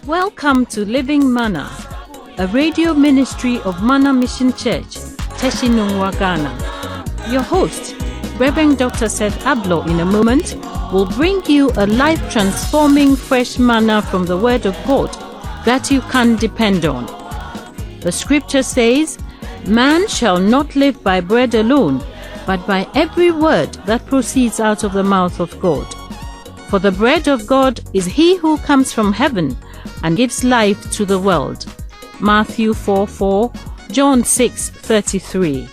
Welcome to Living Manna, a radio ministry of Manna Mission Church, Teshinungwa, Ghana. Your host, Reverend Dr. Seth Ablo, in a moment, will bring you a life-transforming fresh manna from the Word of God that you can depend on. The scripture says, "Man shall not live by bread alone, but by every word that proceeds out of the mouth of God. For the bread of God is he who comes from heaven and gives life to the world." Matthew 4:4, John 6:33.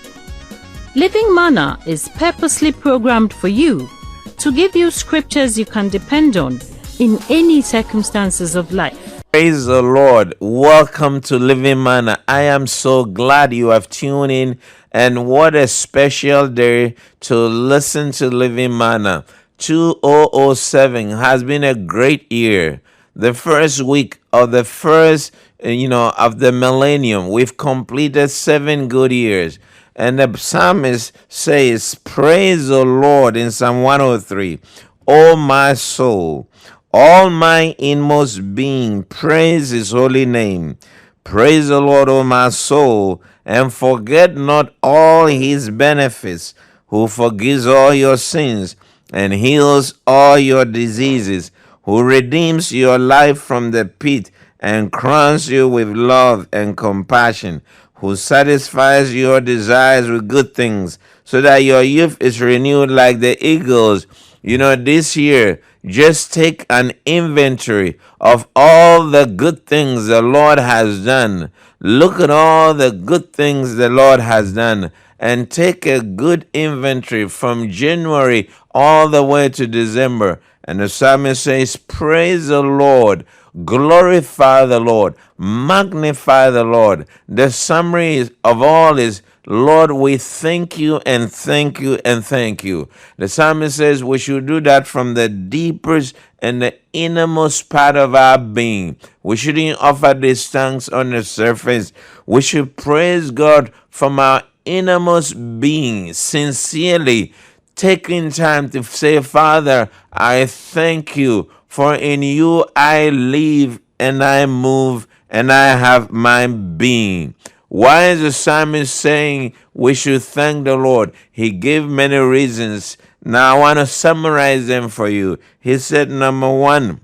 Living Manna is purposely programmed for you to give you scriptures you can depend on in any circumstances of life. Praise the Lord. Welcome to Living Manna. I am so glad you have tuned in, and what a special day to listen to Living Manna. 2007 has been a great year. The first week of the first, of the millennium, we've completed 7 good years. And the psalmist says, "Praise the Lord" in Psalm 103. "O my soul, all my inmost being, praise his holy name. Praise the Lord, O my soul, and forget not all his benefits, who forgives all your sins and heals all your diseases, who redeems your life from the pit and crowns you with love and compassion, who satisfies your desires with good things, so that your youth is renewed like the eagles." This year, just take an inventory of all the good things the Lord has done. Look at all the good things the Lord has done and take a good inventory from January all the way to December. And the psalmist says, "Praise the Lord, glorify the Lord, magnify the Lord." The summary of all is, "Lord, we thank you and thank you and thank you." The psalmist says we should do that from the deepest and the innermost part of our being. We shouldn't offer these thanks on the surface. We should praise God from our innermost being, sincerely, taking time to say, "Father, I thank you, for in you I live and I move and I have my being." Why is the psalmist saying we should thank the Lord? He gave many reasons. Now I want to summarize them for you. He said, number one,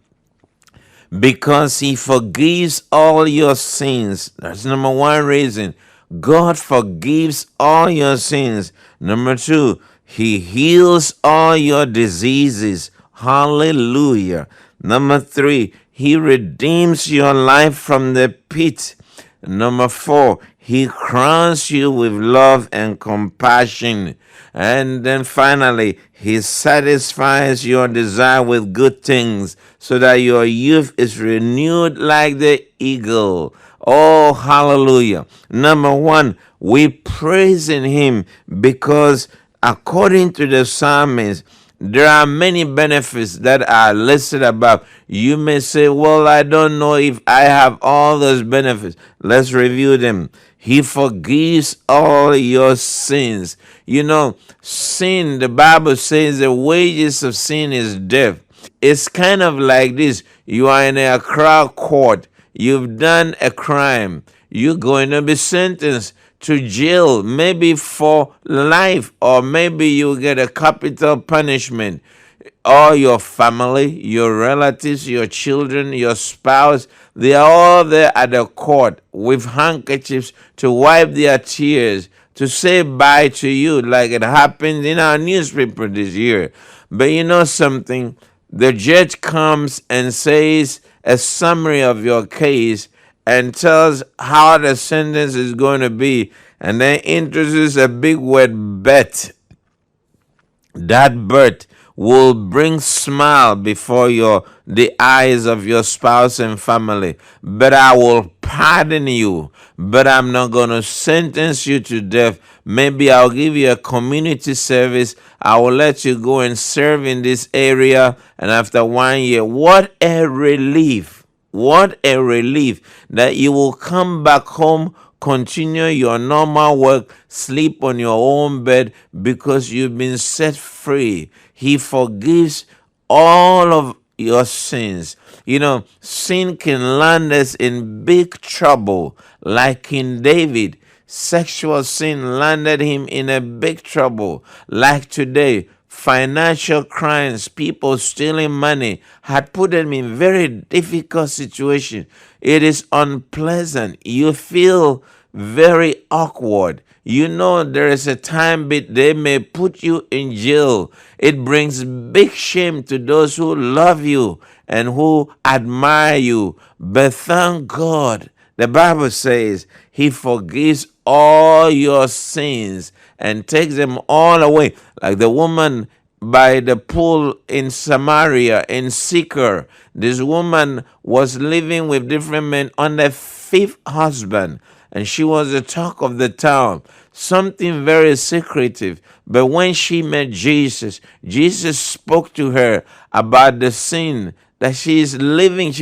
because he forgives all your sins. That's number one reason. God forgives all your sins. Number two, he heals all your diseases. Hallelujah. Number three, he redeems your life from the pit. Number four, he crowns you with love and compassion. And then finally, he satisfies your desire with good things, so that your youth is renewed like the eagle. Oh, hallelujah. Number one, we praise in him because according to the psalmist, there are many benefits that are listed above. You may say, "Well, I don't know if I have all those benefits." Let's review them. He forgives all your sins. Sin, the Bible says the wages of sin is death. It's kind of like this. You are in a crowd court. You've done a crime. You're going to be sentenced to jail, maybe for life, or maybe you get a capital punishment. All your family, your relatives, your children, your spouse, they are all there at the court with handkerchiefs to wipe their tears, to say bye to you, like it happened in our newspaper this year. But you know something? The judge comes and says a summary of your case and tells how the sentence is going to be, and then introduces a big word, bet. That bet will bring smile before the eyes of your spouse and family. But I will pardon you, but I'm not going to sentence you to death. Maybe I'll give you a community service. I will let you go and serve in this area, and after 1 year, what a relief. What a relief that you will come back home, continue your normal work, sleep on your own bed because you've been set free. He forgives all of your sins. Sin can land us in big trouble, like King David. Sexual sin landed him in a big trouble, like today. Financial crimes, people stealing money, had put them in very difficult situation. It is unpleasant. You feel very awkward. There is a time bit they may put you in jail. It brings big shame to those who love you and who admire you. But thank God, the Bible says he forgives all your sins and takes them all away. Like the woman by the pool in Samaria, in Sychar. This woman was living with different men on the fifth husband, and she was the talk of the town, something very secretive. But when she met Jesus, Jesus spoke to her about the sin that she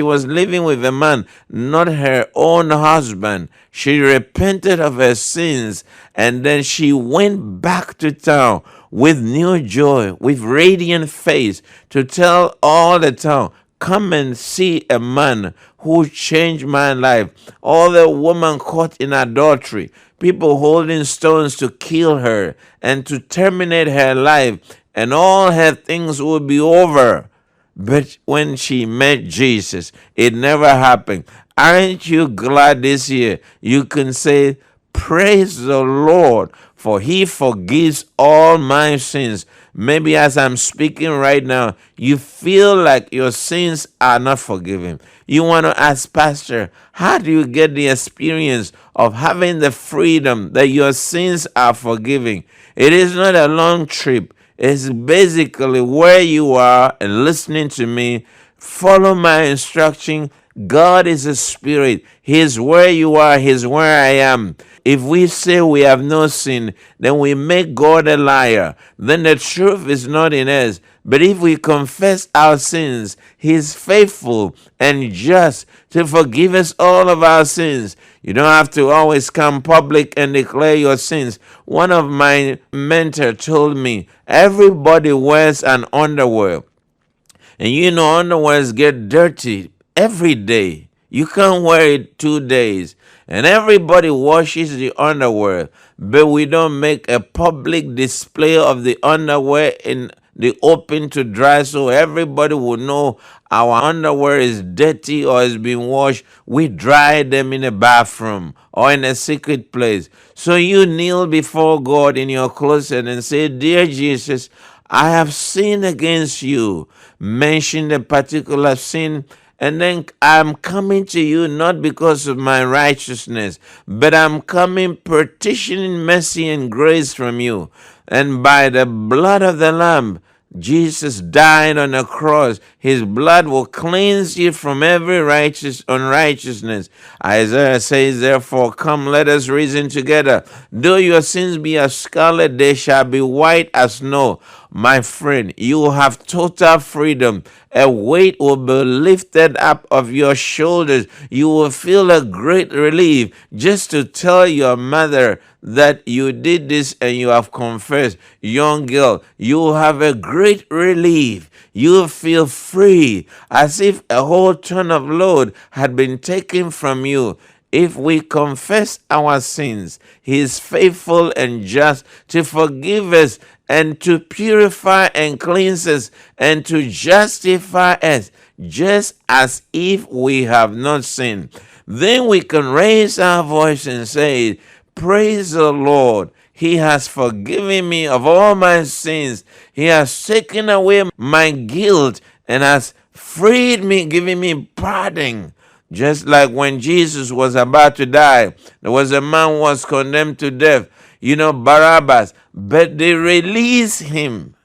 was living with a man, not her own husband. She repented of her sins, and then she went back to town with new joy, with radiant face, to tell all the town, come and see a man who changed my life. All the woman caught in adultery, people holding stones to kill her and to terminate her life, and all her things would be over. But when she met Jesus, it never happened. Aren't you glad this year you can say, praise the Lord, for he forgives all my sins? Maybe as I'm speaking right now, you feel like your sins are not forgiven. You want to ask, Pastor, how do you get the experience of having the freedom that your sins are forgiven? It is not a long trip. It's basically where you are and listening to me. Follow my instruction. God is a spirit. He's where you are. He's where I am. If we say we have no sin, then we make God a liar. Then the truth is not in us. But if we confess our sins, he is faithful and just to forgive us all of our sins. You don't have to always come public and declare your sins. One of my mentors told me, everybody wears an underwear. And underwears get dirty every day. You can't wear it 2 days. And everybody washes the underwear. But we don't make a public display of the underwear in the open to dry so everybody will know our underwear is dirty or has been washed. We dry them in a bathroom or in a secret place. So you kneel before God in your closet and say, Dear Jesus, I have sinned against you. Mention the particular sin, and then I'm coming to you not because of my righteousness, but I'm coming petitioning mercy and grace from you. And by the blood of the Lamb, Jesus died on the cross. His blood will cleanse you from every unrighteousness. Isaiah says, therefore, come, let us reason together. Though your sins be as scarlet, they shall be white as snow. My friend, you will have total freedom. A weight will be lifted up of your shoulders. You will feel a great relief just to tell your mother that you did this and you have confessed. Young girl, you will have a great relief. You will feel free, as if a whole ton of load had been taken from you. If we confess our sins, he is faithful and just to forgive us and to purify and cleanse us and to justify us, just as if we have not sinned. Then we can raise our voice and say, praise the Lord. He has forgiven me of all my sins. He has taken away my guilt and has freed me, giving me pardon. Just like when Jesus was about to die, there was a man who was condemned to death, Barabbas, but they released him.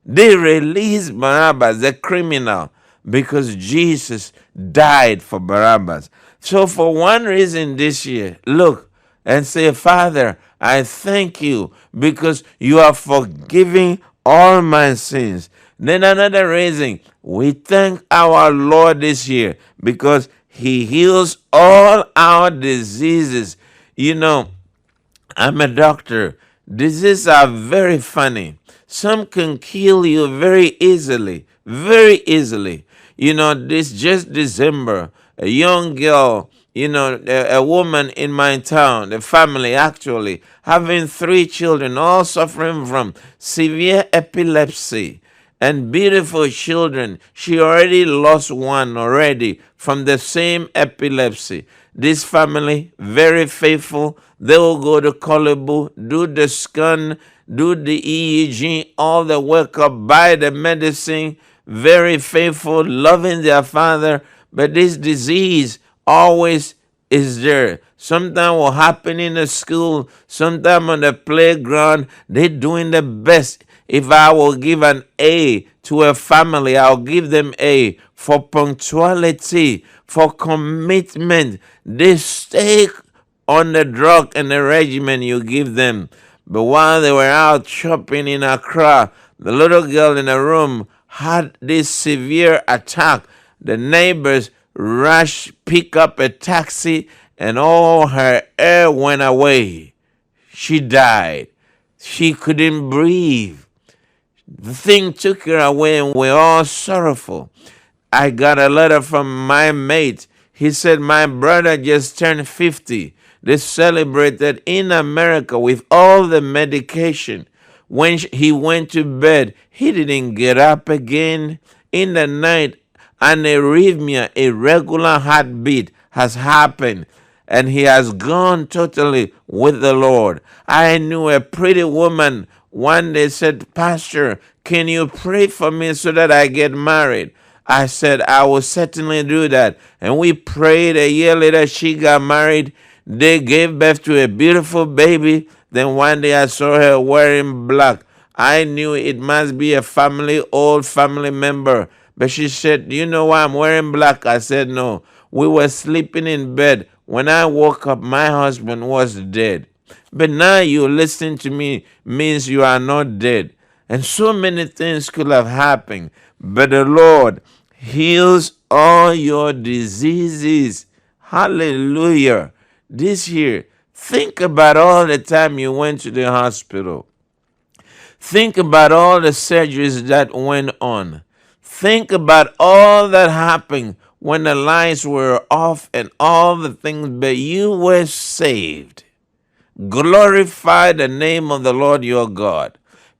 They released Barabbas, the criminal, because Jesus died for Barabbas. So for one reason this year, look and say, Father, I thank you because you are forgiving all my sins. Then another reason, we thank our Lord this year because he heals all our diseases. I'm a doctor. Diseases are very funny. Some can kill you very easily, very easily. This just December, a young girl, a woman in my town, a family actually, having 3 children, all suffering from severe epilepsy and beautiful children. She already lost one already from the same epilepsy. This family, very faithful. They will go to Kolebu, do the scan, do the EEG, all the workup, buy the medicine, very faithful, loving their father. But this disease always is there. Sometimes will happen in the school, sometimes on the playground. They're doing the best. If I will give an A to a family, I'll give them A for punctuality, for commitment. They stay on the drug and the regimen you give them. But while they were out shopping in Accra, the little girl in the room had this severe attack. The neighbors rushed, pick up a taxi, and all her air went away. She died. She couldn't breathe. The thing took her away, and we're all sorrowful. I got a letter from my mate. He said, my brother just turned 50. They celebrated in America with all the medication. When he went to bed, he didn't get up again. In the night, an arrhythmia, a regular heartbeat, has happened, and he has gone totally with the Lord. I knew a pretty woman. One day said, Pastor, can you pray for me so that I get married? I said, I will certainly do that. And we prayed. A year later, she got married. They gave birth to a beautiful baby. Then one day I saw her wearing black. I knew it must be a old family member. But she said, do you know why I'm wearing black? I said, no. We were sleeping in bed. When I woke up, my husband was dead. But now you listen to me means you are not dead. And so many things could have happened. But the Lord heals all your diseases. Hallelujah. This year, think about all the time you went to the hospital. Think about all the surgeries that went on. Think about all that happened when the lights were off and all the things, but you were saved. Glorify the name of the Lord your God.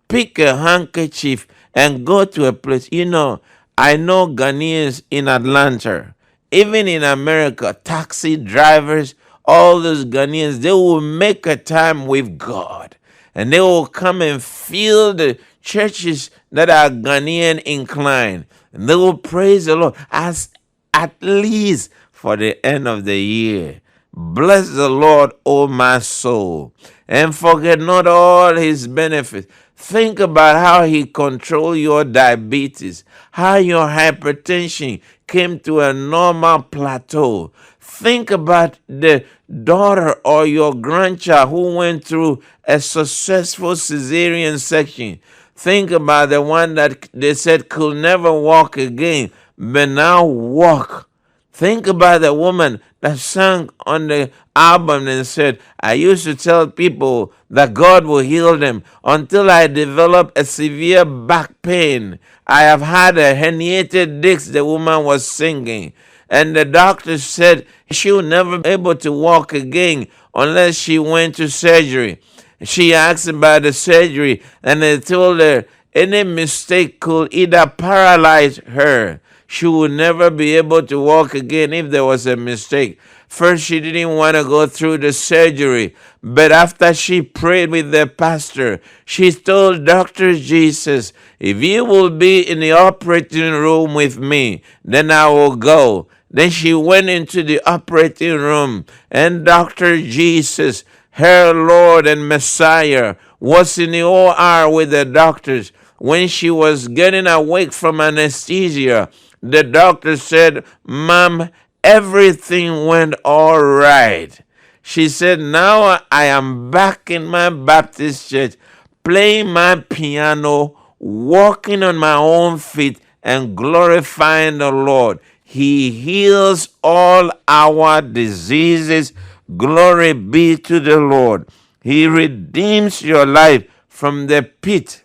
Pick a handkerchief and go to a place. I know Ghanaians in Atlanta, even in America, taxi drivers, all those Ghanaians, they will make a time with God. And they will come and fill the churches that are Ghanaian inclined. And they will praise the Lord as at least for the end of the year. Bless the Lord, O my soul, and forget not all his benefits. Think about how he controlled your diabetes, how your hypertension came to a normal plateau. Think about the daughter or your grandchild who went through a successful cesarean section. Think about the one that they said could never walk again, but now walk. Think about the woman that sang on the album and said, I used to tell people that God will heal them until I developed a severe back pain. I have had a herniated disc, the woman was singing. And the doctor said she would never be able to walk again unless she went to surgery. She asked about the surgery, and they told her any mistake could either paralyze her. She would never be able to walk again if there was a mistake. First, she didn't want to go through the surgery, but after she prayed with the pastor, she told Dr. Jesus, if you will be in the operating room with me, then I will go. Then she went into the operating room, and Dr. Jesus, her Lord and Messiah, was in the OR with the doctors. When she was getting awake from anesthesia, the doctor said, Mom, everything went all right. She said, now I am back in my Baptist church, playing my piano, walking on my own feet, and glorifying the Lord. He heals all our diseases. Glory be to the Lord. He redeems your life from the pit.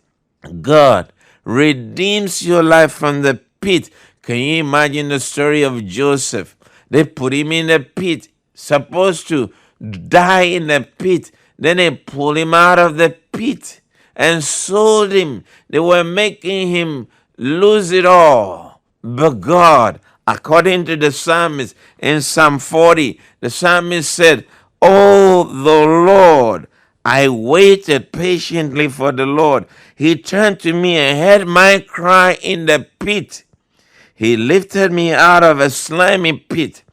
God redeems your life from the pit, Can you imagine the story of Joseph? They put him in the pit, supposed to die in the pit. Then they pulled him out of the pit and sold him. They were making him lose it all. But God, according to the psalmist in Psalm 40, the psalmist said, "Oh, the Lord, I waited patiently for the Lord. He turned to me and heard my cry in the pit. He lifted me out of a slimy pit,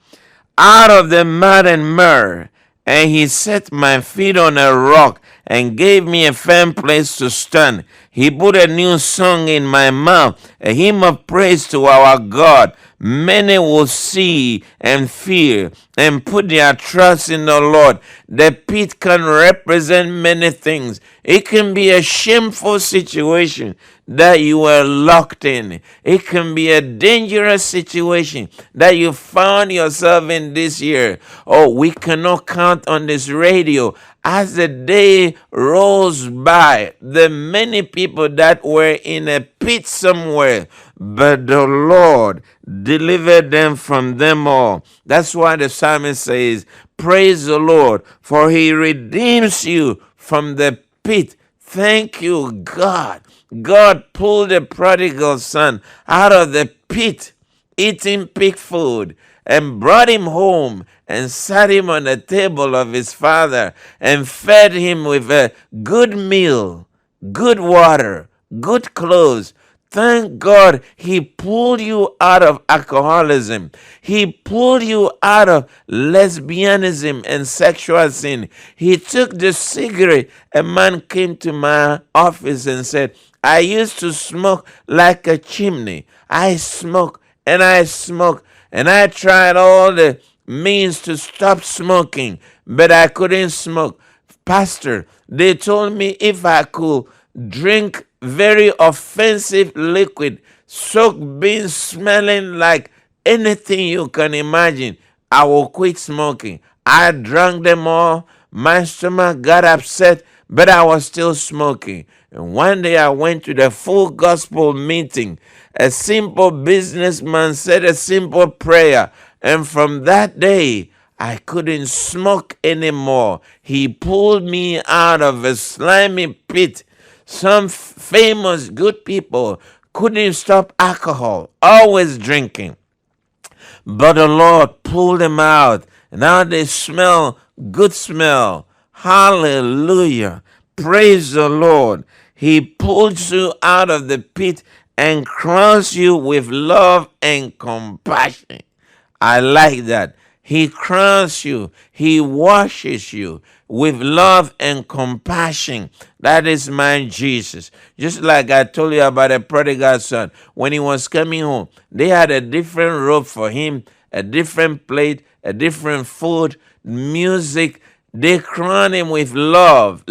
out of the mud and mire, and he set my feet on a rock and gave me a firm place to stand. He put a new song in my mouth, a hymn of praise to our God. Many will see and fear and put their trust in the Lord." The pit can represent many things. It can be a shameful situation that you were locked in. It can be a dangerous situation that you found yourself in this year. Oh, we cannot count on this radio as the day rolls by, the many people that were in a pit somewhere, but the Lord delivered them from them all. That's why the psalmist says, "Praise the Lord, for he redeems you from the pit." Thank you, God. God pulled the prodigal son out of the pit, eating pig food, and brought him home and sat him on the table of his father and fed him with a good meal, good water, good clothes. Thank God he pulled you out of alcoholism. He pulled you out of lesbianism and sexual sin. He took the cigarette. A man came to my office and said, "I used to smoke like a chimney. I smoke and I smoke, and I tried all the means to stop smoking, but I couldn't smoke. Pastor, they told me if I could drink very offensive liquid, soak beans smelling like anything you can imagine, I will quit smoking. I drank them all. My stomach got upset, but I was still smoking. And one day I went to the full gospel meeting. A simple businessman said a simple prayer, and from that day, I couldn't smoke anymore. He pulled me out of a slimy pit. Some famous good people couldn't stop alcohol, always drinking. But the Lord pulled them out. Now they smell good smell. Hallelujah. Praise the Lord. He pulls you out of the pit and crowns you with love and compassion. I like that. He crowns you. He washes you with love and compassion. That is my Jesus. Just like I told you about the prodigal son. When he was coming home, they had a different robe for him, a different plate, a different food, music. They crowned him with love,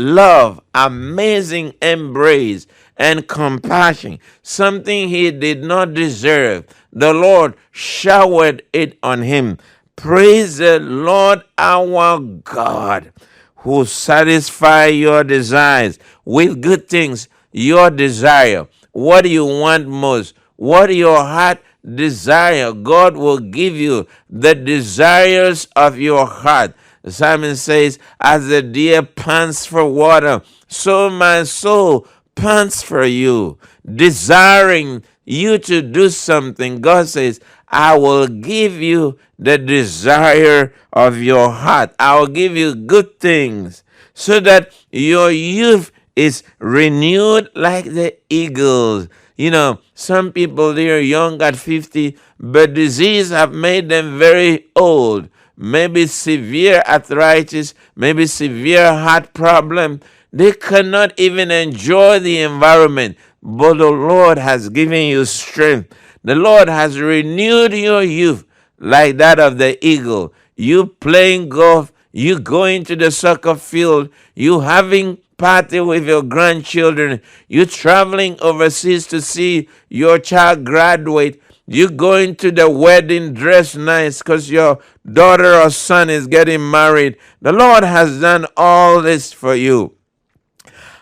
amazing embrace, and compassion, something he did not deserve. The Lord showered it on him. Praise the Lord our God, who satisfies your desires with good things, your desire. What do you want most? What your heart desire, God will give you the desires of your heart. Simon says, "As the deer pants for water, so my soul pants for you," desiring you to do something. God says, "I will give you the desire of your heart. I will give you good things so that your youth is renewed like the eagles." You know, some people, they are young at 50, but disease have made them very old. Maybe severe arthritis, maybe severe heart problem. They cannot even enjoy the environment. But the Lord has given you strength. The Lord has renewed your youth like that of the eagle. You playing golf, you going to the soccer field, you having party with your grandchildren, you traveling overseas to see your child graduate, you going to the wedding dressed nice because your daughter or son is getting married. The Lord has done all this for you.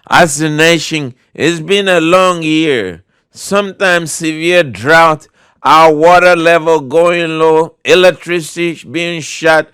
As a nation, it's been a long year. Sometimes severe drought our water level going low, electricity being shut,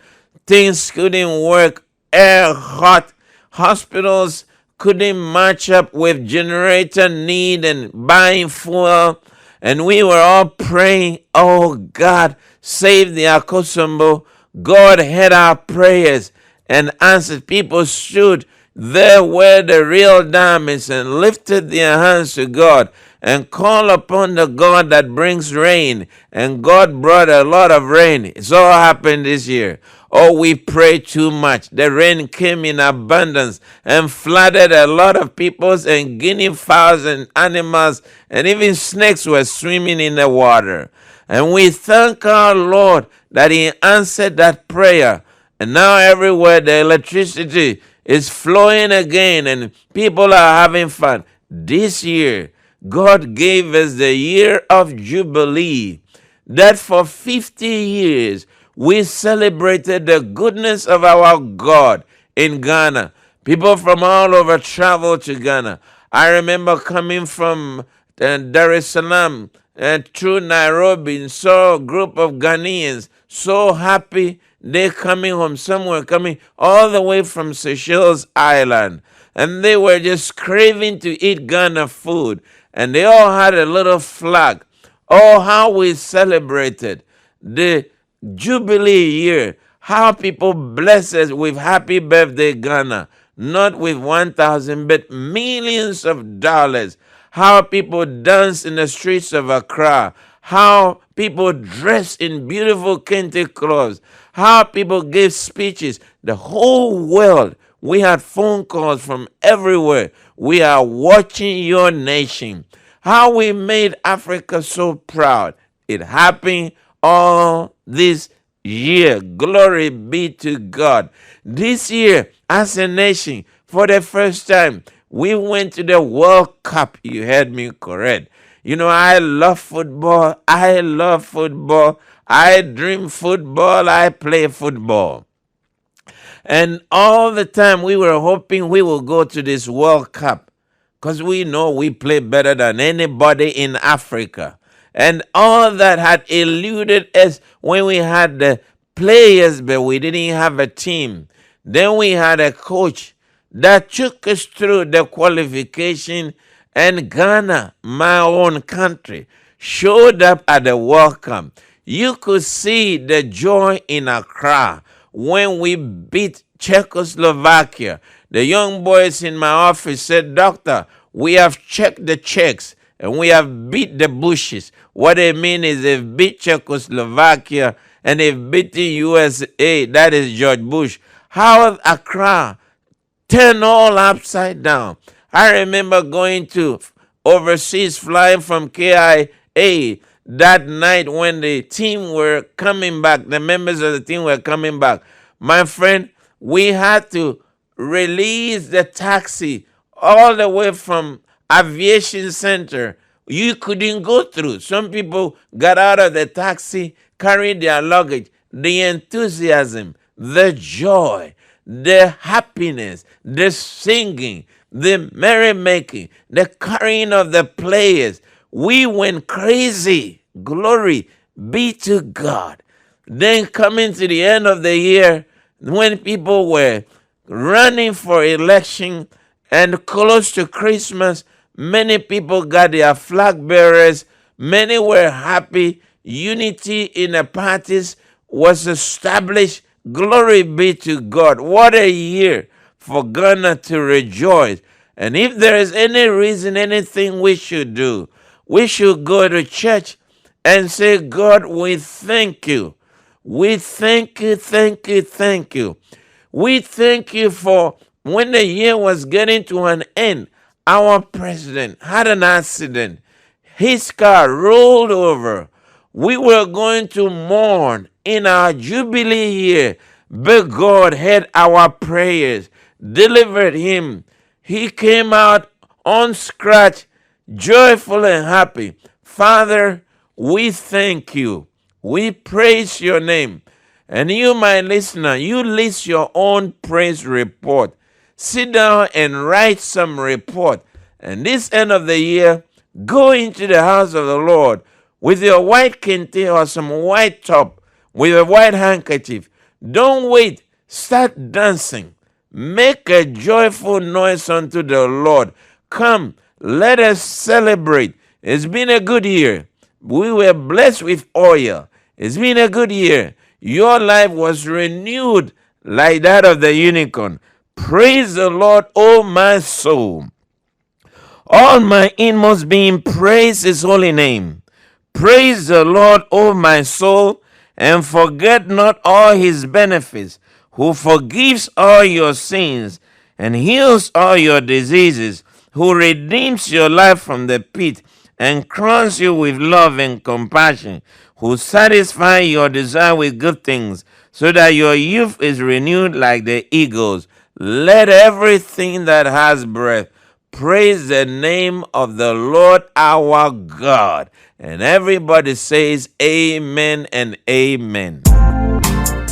things couldn't work, air hot, hospitals couldn't match up with generator need and buying fuel. And we were all praying, oh God, save the Akosombo. God heard our prayers and answered. People stood there where the real diamonds and lifted their hands to God and called upon the God that brings rain. And God brought a lot of rain. It's all happened this year. Oh, we prayed too much. The rain came in abundance and flooded a lot of peoples, and guinea fowls and animals and even snakes were swimming in the water. And we thank our Lord that He answered that prayer. And now everywhere the electricity is flowing again and people are having fun. This year, God gave us the year of Jubilee, that for 50 years we celebrated the goodness of our God in Ghana. People from all over traveled to Ghana. I remember coming from Dar es Salaam and through Nairobi and saw a group of Ghanaians so happy they're coming home. Some were coming all the way from Seychelles Island, and they were just craving to eat Ghana food. And they all had a little flag. Oh, how we celebrated the Jubilee year. How people bless us with happy birthday Ghana. Not with 1,000, but millions of dollars. How people dance in the streets of Accra. How people dress in beautiful kente clothes. How people give speeches. The whole world. We had phone calls from everywhere. We are watching your nation. How we made Africa so proud. It happened all this year. Glory be to God. This year, as a nation, for the first time, we went to the World Cup. You heard me correct. You know, I love football. I love football. I dream football. I play football. And all the time we were hoping we will go to this World Cup because we know we play better than anybody in Africa. And all that had eluded us when we had the players, but we didn't have a team. Then we had a coach that took us through the qualification, and Ghana, my own country, showed up at the World Cup. You could see the joy in Accra when we beat Czechoslovakia. The young boys in my office said, Doctor, we have checked the checks and we have beat the Bushes. What they mean is they've beat Czechoslovakia and they've beaten USA. That is George Bush. How Accra turned all upside down. I remember going to overseas, flying from KIA that night when the team were coming back, the members of the team were coming back. My friend, we had to release the taxi all the way from Aviation Center. You couldn't go through. Some people got out of the taxi, carried their luggage. The enthusiasm, the joy, the happiness, the singing, the merrymaking, the carrying of the players. We went crazy. Glory be to God. Then coming to the end of the year, when people were running for election and close to Christmas, many people got their flag bearers. Many were happy. Unity in the parties was established. Glory be to God. What a year for Ghana to rejoice. And if there is any reason, anything we should do, we should go to church and say, God, we thank you. We thank you, thank you, thank you. We thank you for when the year was getting to an end, our president had an accident. His car rolled over. We were going to mourn in our Jubilee year, but God heard our prayers, delivered him. He came out unscratched, joyful and happy. Father, we thank you. We praise your name. And you, my listener, you list your own praise report. Sit down and write some report. And this end of the year, go into the house of the Lord with your white kente or some white top, with a white handkerchief. Don't wait. Start dancing. Make a joyful noise unto the Lord. Come, let us celebrate. It's been a good year. We were blessed with oil. It's been a good year. Your life was renewed like that of the unicorn. Praise the Lord, O my soul. All my inmost being, praise his holy name. Praise the Lord, O my soul, and forget not all his benefits, who forgives all your sins and heals all your diseases, who redeems your life from the pit and crowns you with love and compassion, who satisfies your desire with good things, so that your youth is renewed like the eagles. Let everything that has breath praise the name of the Lord our God. And everybody says amen and amen.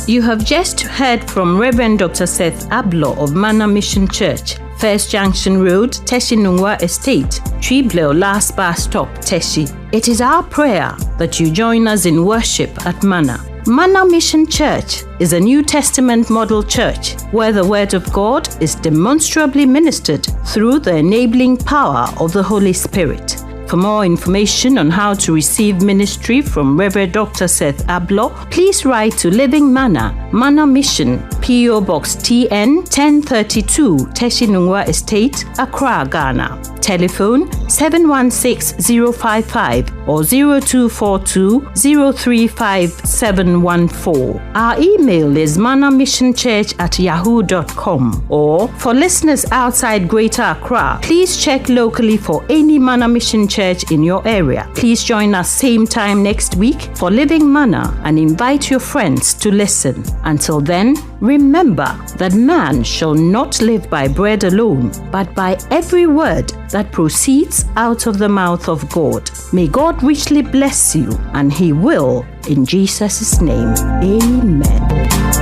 You have just heard from Reverend Dr. Seth Abloh of Manna Mission Church, First Junction Road, Teshi Nungwa Estate, Tribleo Last Bus Stop, Teshi. It is our prayer that you join us in worship at Manna. Manna Mission Church is a New Testament model church where the Word of God is demonstrably ministered through the enabling power of the Holy Spirit. For more information on how to receive ministry from Reverend Dr. Seth Abloh, please write to Living Manna, Manna Mission, P.O. Box TN 1032, Teshi Nungwa Estate, Accra, Ghana. Telephone 716-055 or 0242-035714. Our email is manamissionchurch@yahoo.com. Or for listeners outside Greater Accra, please check locally for any Manna Mission Church in your area. Please join us same time next week for Living Manna and invite your friends to listen. Until then, remember that man shall not live by bread alone, but by every word that proceeds out of the mouth of God. May God richly bless you, and he will, in Jesus' name. Amen.